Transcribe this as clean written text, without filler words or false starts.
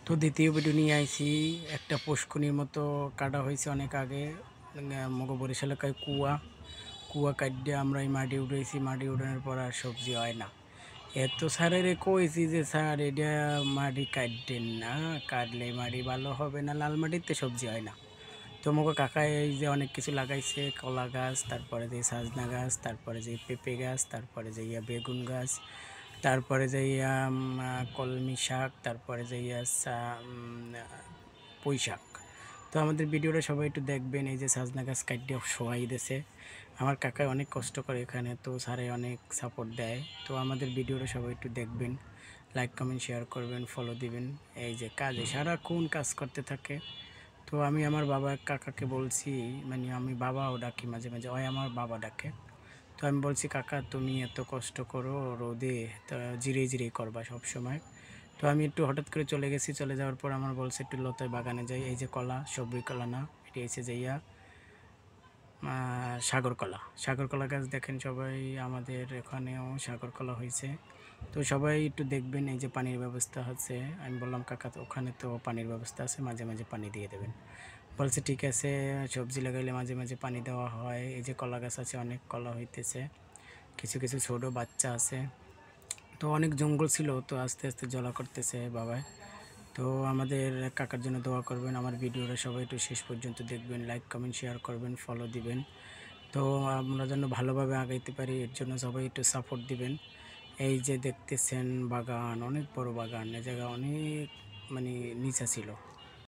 তো দ্বিতীয় ভিডিও নিয়ে আইছি। একটা পুষ্কুনির মতো কাটা হয়েছে অনেক আগে। মগ বরিশাল এলাকায় কুয়া কাটতে আমরা এই মাটি উঠাইছি। মাটি উঠানোর পর আর সবজি হয় না। এত স্যারেরে কইছি যে স্যার এটা মাটি কাটতেন না, কাটলে মাটি ভালো হবে না, লাল মাটিতে সবজি হয় না। তো মগ কাকা এই যে অনেক কিছু লাগাইছে, কলা গাছ, তারপরে যে সাজনা গাছ, তারপরে যে পেঁপে গাছ, তারপরে যে বেগুন গাছ, তারপরে যে কলমি শাক, তারপরে যে পুঁই শাক। তো আমাদের ভিডিওটা সবাই একটু দেখবেন। এই যে সাজনা গাছ কাটিয়ে সবাই দিয়েছে, আমার কাকায় অনেক কষ্ট করে এখানে, তো স্যারে অনেক সাপোর্ট দেয়। তো আমাদের ভিডিওটা সবাই একটু দেখবেন, লাইক কমেন্ট শেয়ার করবেন, ফলো দিবেন। এই যে কাজে সারাক্ষণ কাজ করতে থাকে। তো আমি আমার বাবা কাকাকে বলছি, মানে আমি বাবাও ডাকি মাঝে মাঝে, ওই আমার বাবা ডাকে। তো আমি বলছি কাকা তুমি এত কষ্ট করো রোদে, তা জিরে জিরে করবা সব সময়। তো আমি একটু হঠাৎ করে চলে গেছি। চলে যাওয়ার পর আমার বলছে একটু লতায় বাগানে যাই। এই যে কলা, সবরি কলা না, এটি এসে যাইয়া সাগর কলা গাছ দেখেন সবাই, আমাদের এখানেও সাগর কলা হয়েছে। তো সবাই একটু দেখবেন। এই যে পানির ব্যবস্থা আছে। আমি বললাম কাকা তো ওখানে তো পানির ব্যবস্থা আছে, মাঝে মাঝে পানি দিয়ে দেবেন। বলছে ঠিক আছে, সবজি লাগাইলে মাঝে মাঝে পানি দেওয়া হয়। এই যে কলা গাছ আছে, অনেক কলা হইতেছে, কিছু কিছু ছোটো বাচ্চা আছে। তো অনেক জঙ্গল ছিল, তো আস্তে আস্তে জলা করতেছে বাবাই। তো আমাদের কাকার জন্য দোয়া করবেন। আমার ভিডিওটা সবাই একটু শেষ পর্যন্ত দেখবেন, লাইক কমেন্ট শেয়ার করবেন, ফলো দিবেন। তো আমরা যেন ভালোভাবে আগাইতে পারি, এর জন্য সবাই একটু সাপোর্ট দিবেন। এই যে দেখতেছেন বাগান, অনেক বড় বাগান, এ জায়গা অনেক মানে নিচা ছিল।